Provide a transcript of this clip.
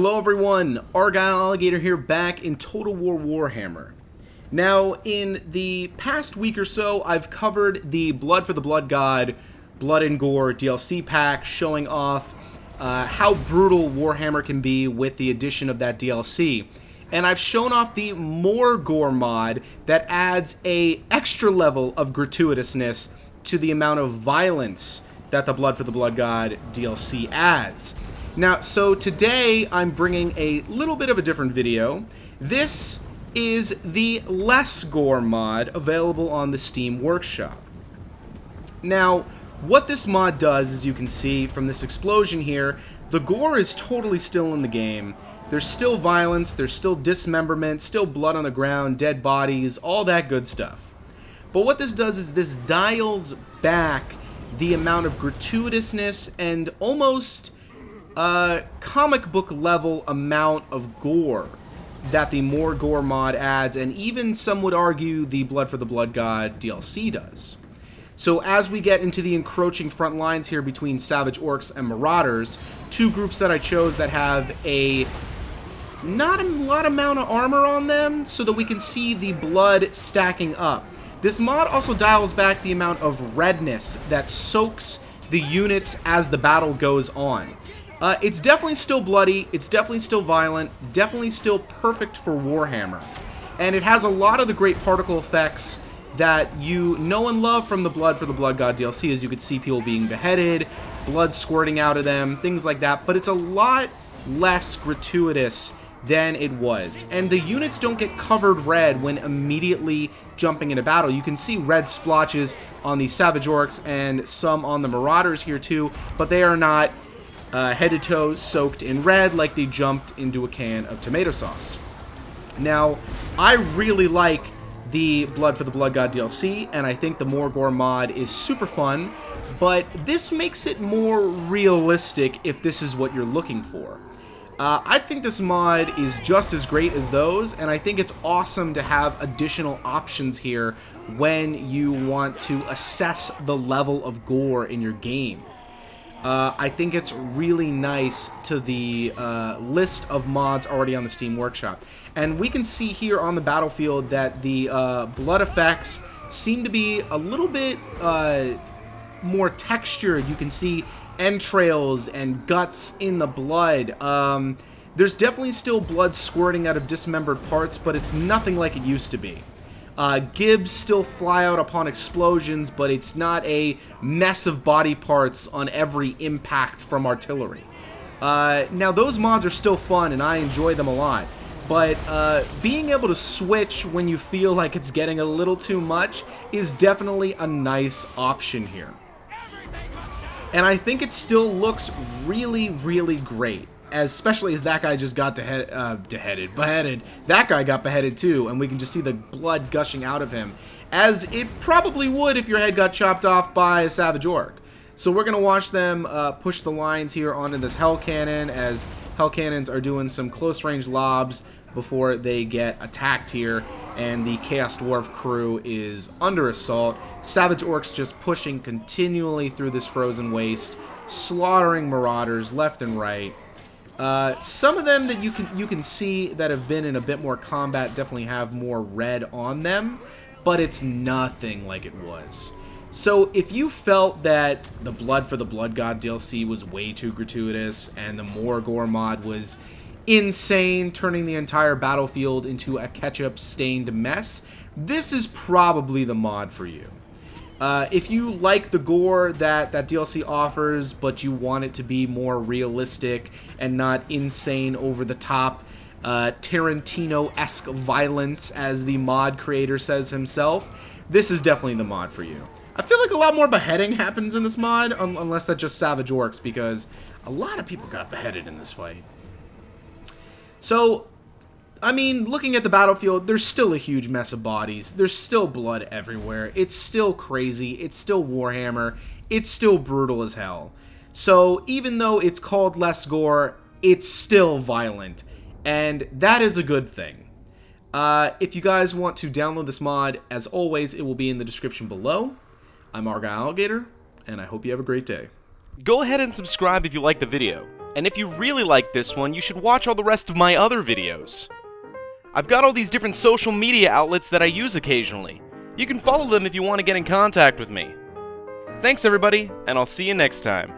Hello everyone, Argyle Alligator here, back in Total War Warhammer. Now, in the past week or so, I've covered the Blood for the Blood God, Blood and Gore DLC pack, showing off how brutal Warhammer can be with the addition of that DLC. And I've shown off the More Gore mod that adds a extra level of gratuitousness to the amount of violence that the Blood for the Blood God DLC adds. Now, so today I'm bringing a little bit of a different video. This is the Less Gore mod available on the Steam Workshop. Now, what this mod does, as you can see from this explosion here, the gore is totally still in the game. There's still violence, there's still dismemberment, still blood on the ground, dead bodies, all that good stuff. But what this does is this dials back the amount of gratuitousness and almost comic book level amount of gore that the More Gore mod adds, and even some would argue the Blood for the Blood God DLC does. So as we get into the encroaching front lines here between Savage Orcs and Marauders, two groups that I chose that have a not a lot amount of armor on them, so that we can see the blood stacking up. This mod also dials back the amount of redness that soaks the units as the battle goes on. It's definitely still bloody, it's definitely still violent, definitely still perfect for Warhammer. And it has a lot of the great particle effects that you know and love from the Blood for the Blood God DLC, as you could see people being beheaded, blood squirting out of them, things like that, but it's a lot less gratuitous than it was. And the units don't get covered red when immediately jumping into battle. You can see red splotches on the Savage Orcs and some on the Marauders here too, but they are not head to toe soaked in red like they jumped into a can of tomato sauce. Now, I really like the Blood for the Blood God DLC, and I think the More Gore mod is super fun, but this makes it more realistic if this is what you're looking for. I think this mod is just as great as those, and I think it's awesome to have additional options here when you want to assess the level of gore in your game. I think it's really nice to the list of mods already on the Steam Workshop. And we can see here on the battlefield that the blood effects seem to be a little bit more textured. You can see entrails and guts in the blood. There's definitely still blood squirting out of dismembered parts, but it's nothing like it used to be. Gibs still fly out upon explosions, but it's not a mess of body parts on every impact from artillery. Now, those mods are still fun, and I enjoy them a lot, but being able to switch when you feel like it's getting a little too much is definitely a nice option here. And I think it still looks really, really great. Especially as that guy just got beheaded. That guy got beheaded too, and we can just see the blood gushing out of him, as it probably would if your head got chopped off by a Savage Orc. So we're going to watch them push the lines here onto this Hell Cannon, as Hell Cannons are doing some close-range lobs before they get attacked here, and the Chaos Dwarf crew is under assault. Savage Orcs just pushing continually through this frozen waste, slaughtering Marauders left and right. Some of them that you can see that have been in a bit more combat definitely have more red on them, but it's nothing like it was. So if you felt that the Blood for the Blood God DLC was way too gratuitous and the More Gore mod was insane, turning the entire battlefield into a ketchup-stained mess, this is probably the mod for you. If you like the gore that DLC offers, but you want it to be more realistic and not insane, over-the-top, Tarantino-esque violence, as the mod creator says himself, this is definitely the mod for you. I feel like a lot more beheading happens in this mod, unless that's just Savage Orcs, because a lot of people got beheaded in this fight. So, I mean, looking at the battlefield, there's still a huge mess of bodies. There's still blood everywhere. It's still crazy. It's still Warhammer. It's still brutal as hell. So, even though it's called Less Gore, it's still violent. And that is a good thing. If you guys want to download this mod, as always, it will be in the description below. I'm Argyle Alligator, and I hope you have a great day. Go ahead and subscribe if you like the video. And if you really like this one, you should watch all the rest of my other videos. I've got all these different social media outlets that I use occasionally. You can follow them if you want to get in contact with me. Thanks everybody, and I'll see you next time.